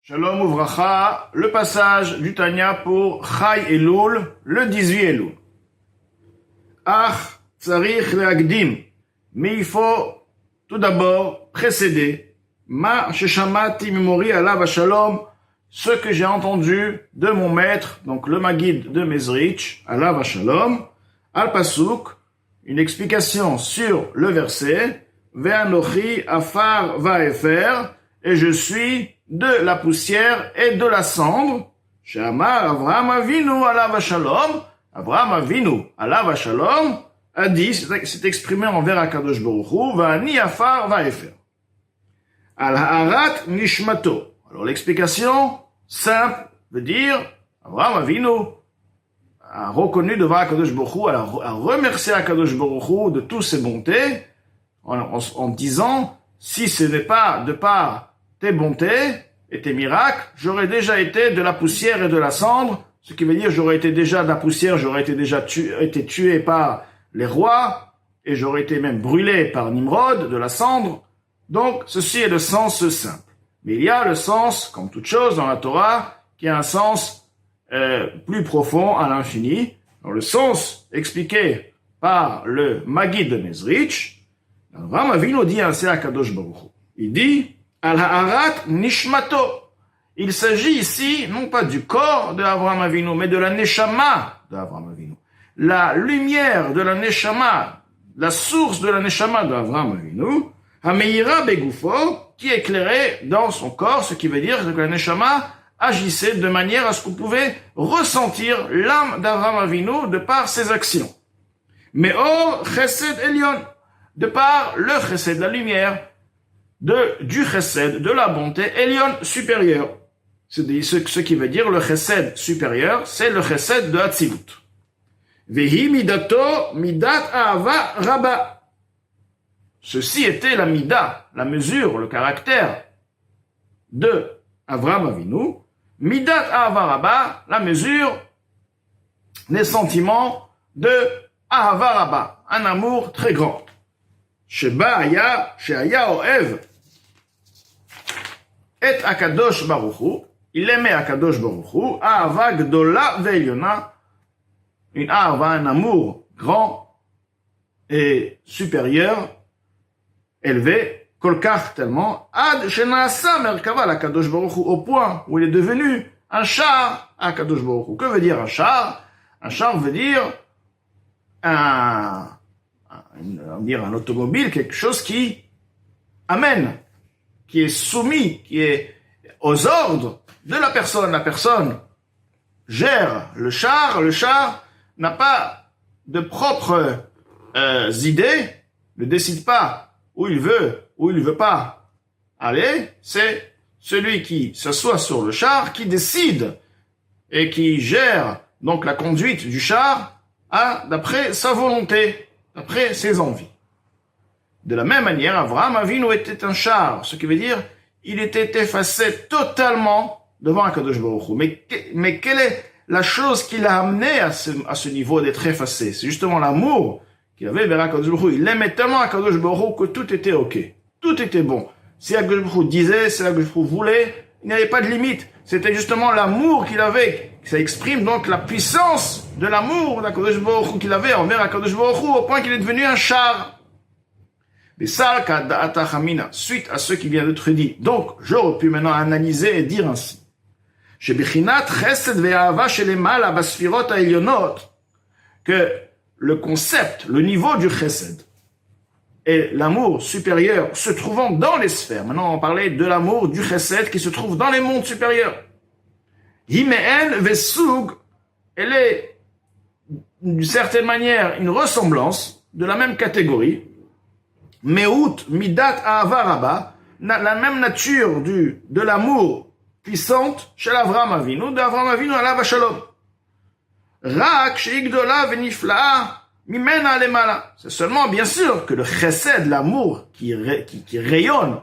Shalom Uvracha, le passage du Tanya pour Chai Elul, le 18 Elul. Ach, tsarich leagdim. Mais il faut tout d'abord précéder Ma sheshamati mimori alav shalom, ce que j'ai entendu de mon maître, donc le Maguide de Mezrich, alav shalom, al pasuk, une explication sur le verset, ve'anochi afar vaefer, et je suis de la poussière et de la cendre. She'amar Avraham Avinu alav shalom, Avraham Avinu alav shalom a dit, s'est exprimé envers Akadosh Baruch Hu, va'ani afar vaefer. Al-Ha'arat Nishmato. Alors l'explication simple veut dire, Avraham Avinu a reconnu devant Akadosh Baruch Hu, a remercié Akadosh Baruch Hu de toutes ses bontés, en disant, si ce n'est pas de par tes bontés et tes miracles, j'aurais déjà été de la poussière et de la cendre, ce qui veut dire j'aurais été déjà de la poussière, j'aurais été déjà été tué par les rois, et j'aurais été même brûlé par Nimrod, de la cendre. Donc, ceci est le sens simple. Mais il y a le sens, comme toute chose dans la Torah, qui a un sens plus profond à l'infini. Alors, le sens expliqué par le Maguide de Mezrich, Avraham Avinu dit ainsi à Kadosh Baruch Hu. Il dit, Al-Ha'arat Nishmato. Il s'agit ici, non pas du corps de Avraham Avinu, mais de la Neshama de Avraham Avinu. La lumière de la Neshama, la source de la Neshama de Avraham Avinu, Hameira Begufo, qui éclairait dans son corps, ce qui veut dire que la Neshama agissait de manière à ce qu'on pouvait ressentir l'âme d'Avraham Avinu de par ses actions. Mais oh, Chesed Elion, de par le Chesed, la lumière, du Chesed, de la bonté, Elion supérieur. Ce qui veut dire le Chesed supérieur, c'est le Chesed de Hatzilut. Vehi midato midat ahava rabba. Ceci était la mida, la mesure, le caractère de Avraham Avinu. Midat ahava rabba, la mesure des sentiments de ahava rabba, un amour très grand. Sheba aya, sheaya oev, et Akadosh Baruch Hu, il aimait Akadosh Baruch Hu, ahava gdola ve'elyona, une ahava, un amour grand et supérieur, élevé, kolkach tellement, ad shenasa merkava l'Akadosh Baruch Hu, au point où il est devenu un char à Akadosh Baruch Hu. Que veut dire un char? Un char veut dire un automobile, quelque chose qui amène, qui est soumis, qui est aux ordres de la personne. La personne gère le char n'a pas de propres idées, ne décide pas où il veut pas aller. C'est celui qui s'assoit sur le char qui décide et qui gère donc la conduite du char d'après sa volonté, d'après ses envies. De la même manière, Avraham Avinu était un char, ce qui veut dire il était effacé totalement devant Akadosh Baruch Hu. Mais quelle est la chose qui l'a amené à ce niveau d'être effacé? C'est justement l'amour qu'il avait vers Akadosh Baruch Hu. Il aimait tellement Akadosh Baruch Hu que tout était ok. Tout était bon. Si Akadosh Baruch Hu disait, si Akadosh Baruch Hu voulait, il n'y avait pas de limite. C'était justement l'amour qu'il avait. Ça exprime donc la puissance de l'amour d'Akadosh Baruch Hu qu'il avait envers Akadosh Baruch Hu, au point qu'il est devenu un char. Suite à ce qui vient d'être dit. Donc, j'aurais pu maintenant analyser et dire ainsi. Que le concept, le niveau du chesed et l'amour supérieur se trouvant dans les sphères. Maintenant, on parlait de l'amour du chesed qui se trouve dans les mondes supérieurs. Hime'en vesug, elle est d'une certaine manière une ressemblance de la même catégorie. Me'ut midat ahava rabba, la même nature de l'amour puissante chez l'Avraham Avinu, d'Avraham Avinu alav shalom. Rak she'igdola v'nifla'a mimena lemala. C'est seulement, bien sûr, que le chesed, l'amour qui rayonne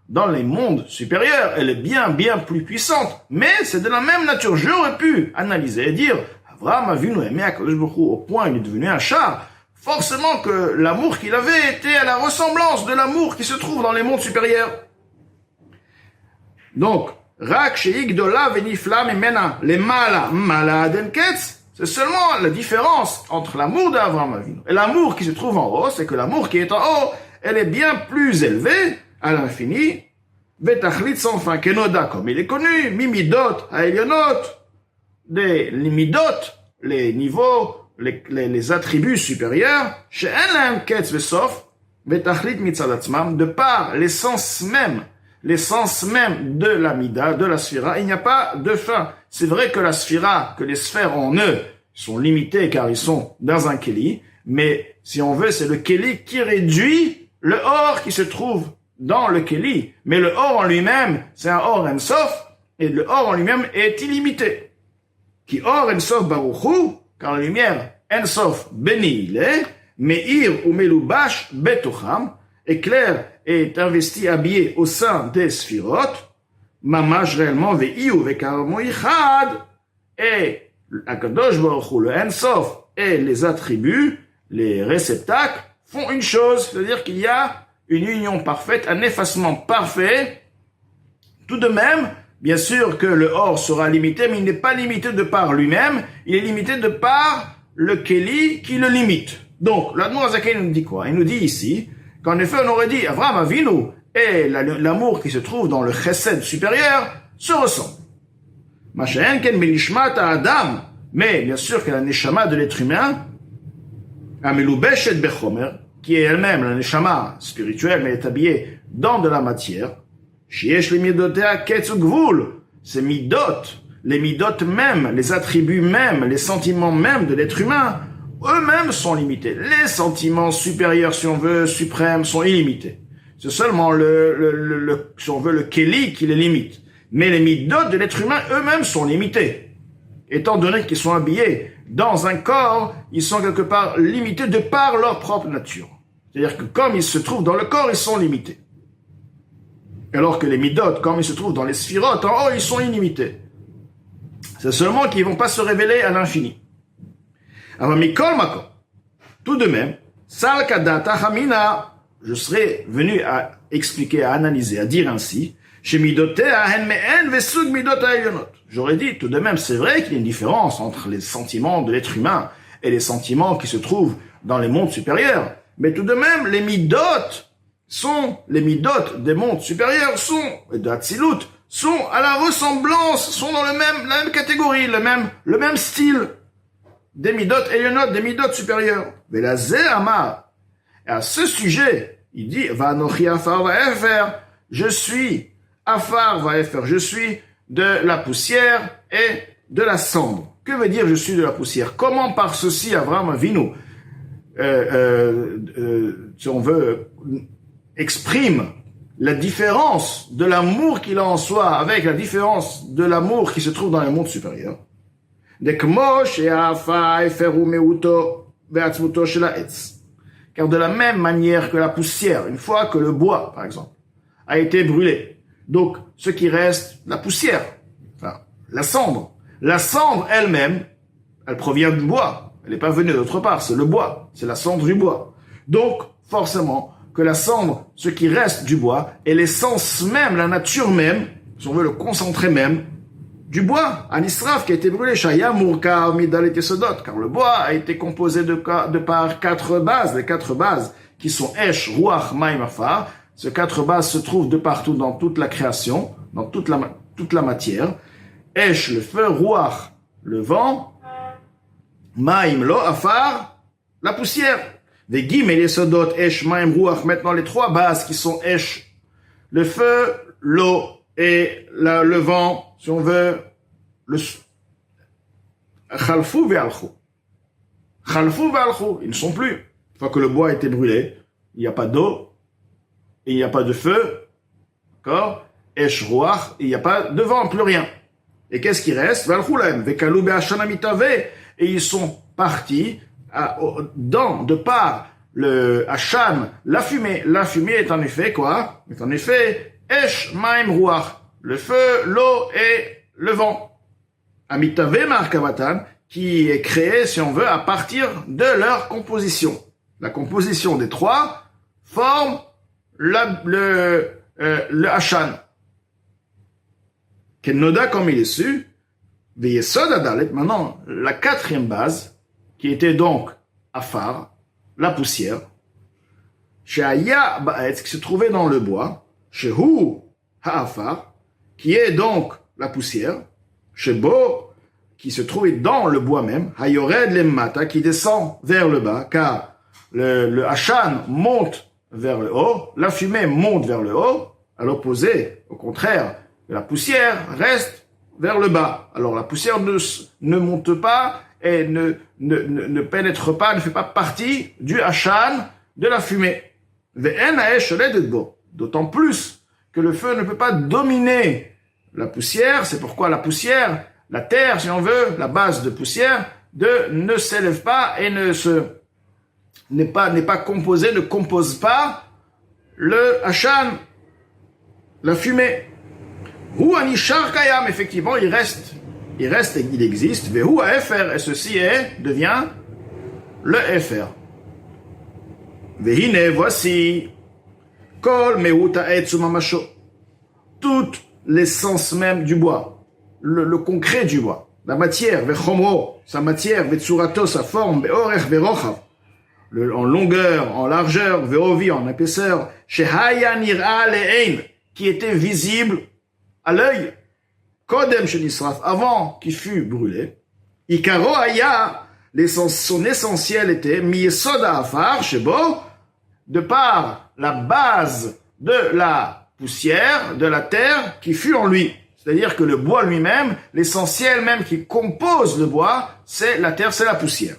dans les mondes supérieurs, elle est bien plus puissante. Mais c'est de la même nature. J'aurais pu analyser et dire, Avraham Avinu aimait Akadosh Baruch Hu au point il est devenu un char. Forcément que l'amour qu'il avait était à la ressemblance de l'amour qui se trouve dans les mondes supérieurs. Donc, Rak sheigdola venifla mimena lemala mala adenketz. C'est seulement la différence entre l'amour d'Avraham Avinu et l'amour qui se trouve en haut, c'est que l'amour qui est en haut, elle est bien plus élevée à l'infini. Betachlit sans fin, kenoda, comme il est connu, mimidot, haelionot, les midot, les niveaux, les attributs supérieurs, she'en lahem ketz vesof, betachlit mitzad atzmam, de par l'essence même de la mida, de la sphira, il n'y a pas de fin. C'est vrai que la sphira, que les sphères en eux sont limitées car ils sont dans un keli, mais si on veut, c'est le keli qui réduit le or qui se trouve dans le keli. Mais le or en lui-même, c'est un or ensof, et le or en lui-même est illimité. Qui or ensof baruchu, car la lumière ensof béni il est, meir ou melubash betocham, éclair est investi, habillé au sein des sphirot, mamash réellement ve'iu ve'karmo ichad, et Akadosh Baruch Hu, le Ensof et les attributs, les réceptacles, font une chose, c'est-à-dire qu'il y a une union parfaite, un effacement parfait. Tout de même, bien sûr que le or sera limité, mais il n'est pas limité de par lui-même, il est limité de par le Keli qui le limite. Donc, l'Admor Zaken nous dit quoi? Il nous dit ici, qu'en effet, on aurait dit, Avraham Avinu et l'amour qui se trouve dans le chesed supérieur se ressemblent. Masha'en ken melishmat Adam, mais bien sûr que la neshama de l'être humain, amelubeshet bechomer, qui est elle-même la neshama spirituelle, mais est habillée dans de la matière, shiesh le midotea ketz ugvul, ces midot, les midot même, les attributs même, les sentiments même de l'être humain, eux-mêmes sont limités. Les sentiments supérieurs, si on veut, suprêmes, sont illimités. C'est seulement si on veut, le keli qui les limite. Mais les midot de l'être humain eux-mêmes sont limités. Étant donné qu'ils sont habillés dans un corps, ils sont quelque part limités de par leur propre nature. C'est-à-dire que comme ils se trouvent dans le corps, ils sont limités. Alors que les midot, comme ils se trouvent dans les sphirotes, en haut, ils sont illimités. C'est seulement qu'ils ne vont pas se révéler à l'infini. Alors, mikol makom. Tout de même, sal kadata hamina, je serais venu à expliquer, à analyser, à dire ainsi, chez midotea hen mehen vesug midot ha'elyonot. J'aurais dit, tout de même, c'est vrai qu'il y a une différence entre les sentiments de l'être humain et les sentiments qui se trouvent dans les mondes supérieurs. Mais tout de même, les midot des mondes supérieurs de Hatzilut, sont à la ressemblance, sont dans la même catégorie, le même style des midot ha'elyonot, des midot supérieurs. Mais la Amar, et à ce sujet, il dit, Va'anochi afar va'efer, je suis afar va'efer, je suis de la poussière et de la cendre. Que veut dire je suis de la poussière? Comment par ceci Avraham Avinu, si on veut, exprime la différence de l'amour qu'il a en soi avec la différence de l'amour qui se trouve dans les mondes supérieurs? Car de la même manière que la poussière, une fois que le bois, par exemple, a été brûlé, donc ce qui reste, la poussière, enfin, la cendre elle-même, elle provient du bois, elle n'est pas venue d'autre part, c'est le bois, c'est la cendre du bois. Donc, forcément, que la cendre, ce qui reste du bois, est l'essence même, la nature même, si on veut le concentré même, du bois, un israf qui a été brûlé, Shaya Murka Midal et Sodot, car le bois a été composé de par 4 bases, les 4 bases qui sont Esh, Ruach, Maim, Afar. Ces 4 bases se trouvent de partout dans toute la création, dans toute la matière. Esh, le feu, Ruach, le vent, Maim, l'eau, Afar, la poussière. Vegim et les Sodot, Esh, Maim, Ruach, maintenant les 3 bases qui sont Esh, le feu, l'eau et le vent, si on veut, le Khalfou ve'alchou. Khalfou ve'alchou, ils ne sont plus. Une fois que le bois a été brûlé, il n'y a pas d'eau, et il n'y a pas de feu, d'accord? Esh ruach, il n'y a pas de vent, plus rien. Et qu'est-ce qui reste? Ve'alchou lahem, ve'kalou be'ashanamitav, et ils sont partis de par le Hacham, la fumée. La fumée est en effet quoi? Est en effet Esh, Maim, Ruach, le feu, l'eau et le vent. Amitave Markavatan, qui est créé, si on veut, à partir de leur composition. La composition des 3 forme le Hachan. Noda comme il est su, Veyesod Adalet, maintenant, la quatrième base, qui était donc Afar, la poussière, chez Aya Ba'etz, qui se trouvait dans le bois, chez Hu Ha'afar, qui est donc la poussière, chez Bo, qui se trouvait dans le bois même, Hayored Lemmata, qui descend vers le bas, car le Hashan monte vers le haut, la fumée monte vers le haut, à l'opposé, au contraire, la poussière reste vers le bas. Alors la poussière ne monte pas et ne pénètre pas, ne fait pas partie du Hashan, de la fumée. D'autant plus que le feu ne peut pas dominer la poussière, c'est pourquoi la poussière, la terre, si on veut, la base de poussière, ne s'élève pas et n'est pas composée, ne compose pas le Hashan, la fumée. Hu anishar kayam, effectivement, il reste et il existe. Vehu afer, et ceci devient le efer. Vehine, voici, kol meut ha'etz umamasho, toute l'essence même du bois, le concret du bois, la matière, vechomro, sa matière, vetsurato, sa forme, beorech verochav, en longueur, en largeur, veovi, en épaisseur, shehaya nir'a le'ein, qui était visible à l'œil, kodem shenisraf, avant qu'il fût brûlé, ikaro haya, son essentiel était miyesod ha'afar, shebo, de par la base de la poussière, de la terre qui fut en lui. C'est-à-dire que le bois lui-même, l'essentiel même qui compose le bois, c'est la terre, c'est la poussière.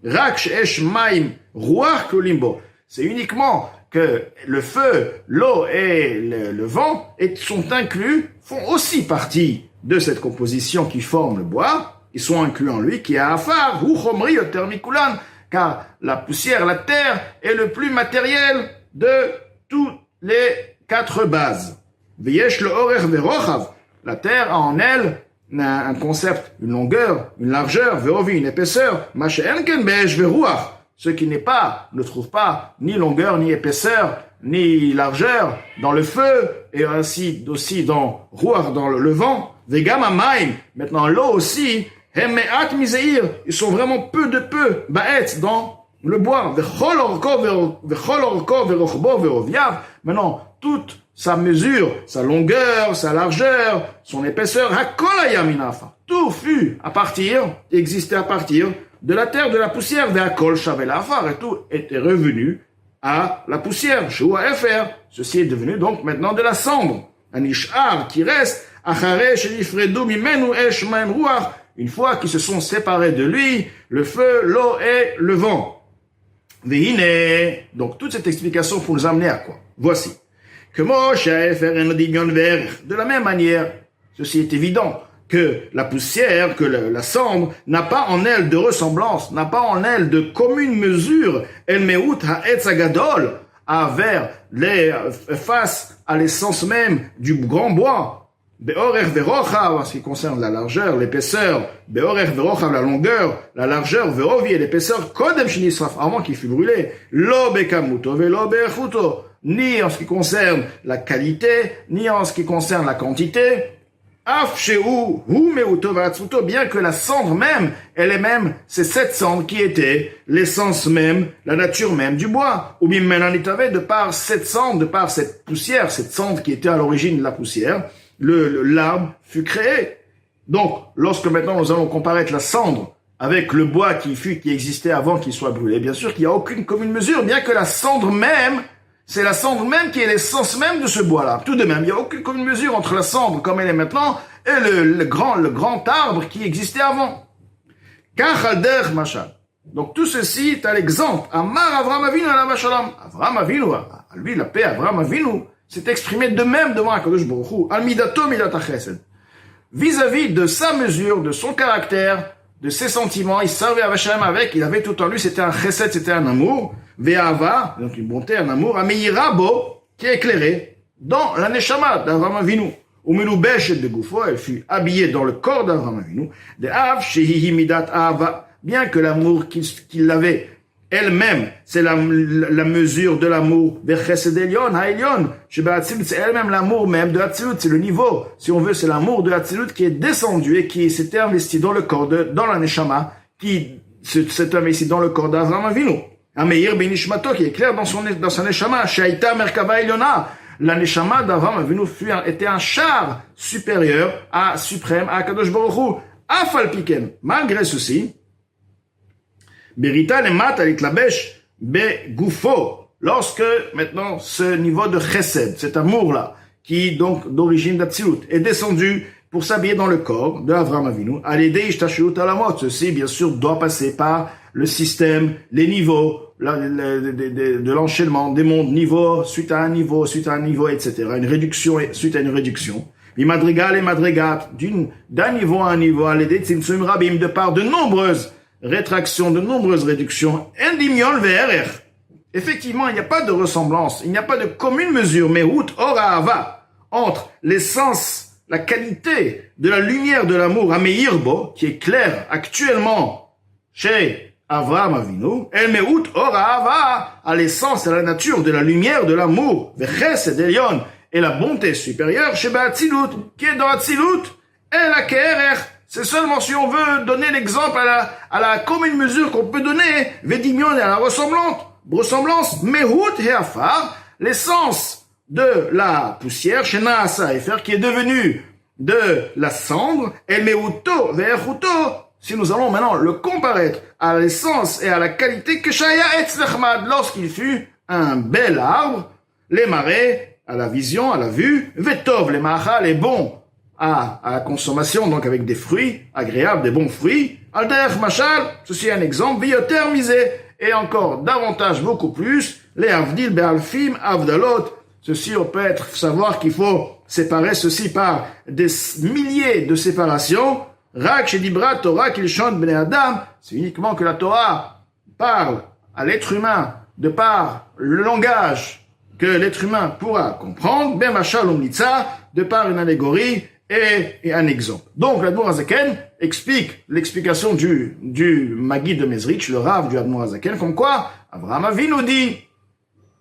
Rak she'esh maim ruach kolimbo. C'est uniquement que le feu, l'eau et le vent sont inclus, font aussi partie de cette composition qui forme le bois. Ils sont inclus en lui, qui est afar, hu chomri yoter mikulan, car la poussière, la terre, est le plus matériel de toutes les quatre bases. V'yesh le orech verochav. La terre a en elle un concept, une longueur, une largeur, verovi, une épaisseur. Ma'she'en ken be'esh veruach. Ce qui ne trouve pas ni longueur, ni épaisseur, ni largeur dans le feu, et ainsi aussi dans ruach, dans le vent. Vegam ha'mayim. Maintenant l'eau aussi. Ils sont vraiment peu, ba'etz, dans le bois. Maintenant, toute sa mesure, sa longueur, sa largeur, son épaisseur, tout fut existait à partir de la terre, de la poussière, et tout était revenu à la poussière. Ceci est devenu donc maintenant de la cendre. Un ishar qui reste, une fois qu'ils se sont séparés de lui, le feu, l'eau et le vent. Vehine. Donc, toute cette explication pour nous amener à quoi? Voici. Que de la même manière, ceci est évident, que la poussière, que la cendre, n'a pas en elle de ressemblance, n'a pas en elle de commune mesure, el meut ha'etz hagadol, face à l'essence même du grand bois. Be'orech verochav, en ce qui concerne la largeur, l'épaisseur, be'orech verochav, la longueur, la largeur, ve'ovi, et l'épaisseur, kodem shenisraf, avant qu'il fût brûlé, lo bekamuto, ve'lo be'echuto, ni en ce qui concerne la qualité, ni en ce qui concerne la quantité, af shehu, hu meuto va'atsuto, bien que la cendre même, elle est même, c'est cette cendre qui était l'essence même, la nature même du bois, ou bimenanitave, de par cette cendre, de par cette poussière, cette cendre qui était à l'origine de la poussière, l'arbre fut créé. Donc, lorsque maintenant nous allons comparer la cendre avec le bois qui existait avant qu'il soit brûlé, bien sûr qu'il n'y a aucune commune mesure, bien que la cendre même, c'est la cendre même qui est l'essence même de ce bois-là. Tout de même, il n'y a aucune commune mesure entre la cendre comme elle est maintenant et le grand arbre qui existait avant. Kachalder machal. Donc tout ceci est à l'exemple. Amar Avram Avinu alav shalom. Avram Avinu, à lui la paix, Avram Avinu, s'est exprimé de même devant HaKadosh Baruch Hu, al midato midat hachesed, vis-à-vis de sa mesure, de son caractère, de ses sentiments. Il servait à Hashem avec, il avait tout en lui, c'était un chesed, c'était un amour, ve'ava, donc une bonté, un amour, ameirabo, qui est éclairé dans la neshama d'Avram Avinu. Umelubesh de Gufo, elle fut habillée dans le corps d'Avram Avinu, de Av shehihi midat ava, bien que l'amour qu'il avait elle-même, c'est la mesure de l'amour. Vechesed Elyon, Ha'elyon, c'est elle-même l'amour même de Hatzilut, c'est le niveau. Si on veut, c'est l'amour de Hatzilut qui est descendu et qui s'était investi dans le corps dans la Neshama, qui s'est investi dans le corps d'Avraham Avinu. Ameir Benishmato, qui est clair dans sa Neshama, Shaita Merkava Elyona. La Neshama d'Avraham Avinu était un char supérieur suprême à Kadosh Baruch Hu. Afal Piken, malgré ceci, Berita le mat avec la bêche be goufo. Lorsque maintenant ce niveau de chesed, cet amour-là, qui donc d'origine d'Atsilut, est descendu pour s'habiller dans le corps de Avraham Avinu, à l'aider Ishtashut alamot. Ceci, bien sûr, doit passer par le système, les niveaux, de l'enchaînement des mondes, niveau suite à un niveau, etc. Une réduction suite à une réduction. Madrigal et madrigat, d'un niveau à un niveau, à l'aider Tzimtzum Rabim, de par de nombreuses rétraction, de nombreuses réductions, indimion VRR. Effectivement, il n'y a pas de ressemblance, il n'y a pas de commune mesure, mais out orava, entre l'essence, la qualité de la lumière de l'amour à Meirbo, qui est clair actuellement chez Avraham Avinu, el meut orava, à l'essence et à la nature de la lumière de l'amour, vechesed Elyon, et la bonté supérieure chez Ba'atzilut, qui est dans Atzilut, et la KRR. C'est seulement si on veut donner l'exemple à la commune mesure qu'on peut donner, Vedimion et à la ressemblance, Mehut et Afar, l'essence de la poussière, Shena Asa Efer, qui est devenue de la cendre, et Mehuto Ve'echuto, si nous allons maintenant le comparer à l'essence et à la qualité que Shaya Etz Lechmad, lorsqu'il fut un bel arbre, les marais, à la vision, à la vue, Vetov, les Mahal, les bons, à la consommation, donc avec des fruits agréables, des bons fruits. Alder Machal, ceci est un exemple, Vioter misé, et encore davantage, beaucoup plus, les Avdil Be'alfim Avdalot. Ceci, on peut savoir qu'il faut séparer ceci par des milliers de séparations. Rak Shedibra Torah Kilshon Bnei Adam, c'est uniquement que la Torah parle à l'être humain de par le langage que l'être humain pourra comprendre, Ben Machal Umnitza, de par une allégorie et un exemple. Donc, l'Admour Hazaken explique l'explication du Maggid de Mezrich, le Rav du Admour Hazaken, comme quoi, Avraham Avinu dit,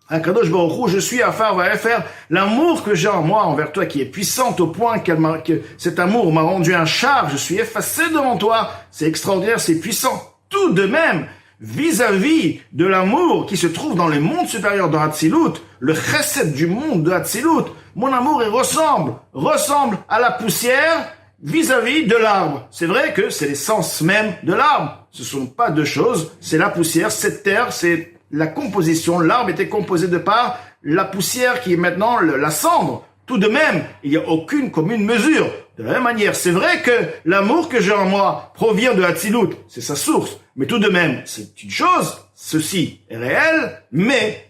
Akadosh Baruch Hu, je suis Afar Vaefer, l'amour que j'ai en moi envers toi qui est puissante au point que cet amour m'a rendu un char, je suis effacé devant toi, c'est extraordinaire, c'est puissant. Tout de même, vis-à-vis de l'amour qui se trouve dans les mondes supérieurs de Hatzilut, le chesed du monde de Hatzilut, mon amour ressemble à la poussière vis-à-vis de l'arbre. C'est vrai que c'est l'essence même de l'arbre. Ce sont pas deux choses, c'est la poussière, cette terre, c'est la composition. L'arbre était composé de par la poussière qui est maintenant la cendre. Tout de même, il n'y a aucune commune mesure. De la même manière, c'est vrai que l'amour que j'ai en moi provient de Hatzilut, c'est sa source. Mais tout de même, c'est une chose, ceci est réel, mais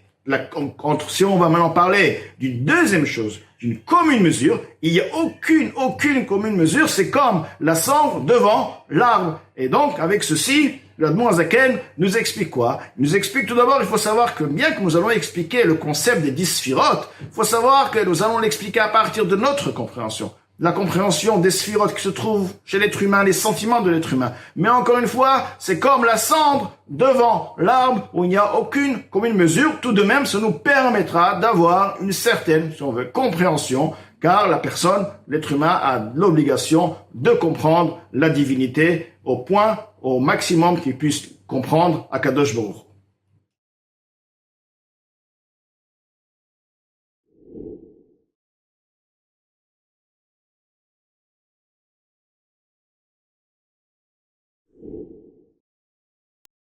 si on va maintenant parler d'une deuxième chose, d'une commune mesure, il n'y a aucune commune mesure, c'est comme la cendre devant l'arbre. Et donc, avec ceci, l'Admour Hazaken nous explique quoi? Il nous explique tout d'abord, il faut savoir que bien que nous allons expliquer le concept des 10 sphirotes, il faut savoir que nous allons l'expliquer à partir de notre compréhension. La compréhension des sphirotes qui se trouvent chez l'être humain, les sentiments de l'être humain. Mais encore une fois, c'est comme la cendre devant l'arbre où il n'y a aucune commune mesure. Tout de même, ça nous permettra d'avoir une certaine, si on veut, compréhension, car la personne, l'être humain, a l'obligation de comprendre la divinité au maximum qu'il puisse comprendre Akadosh Baruch Hu.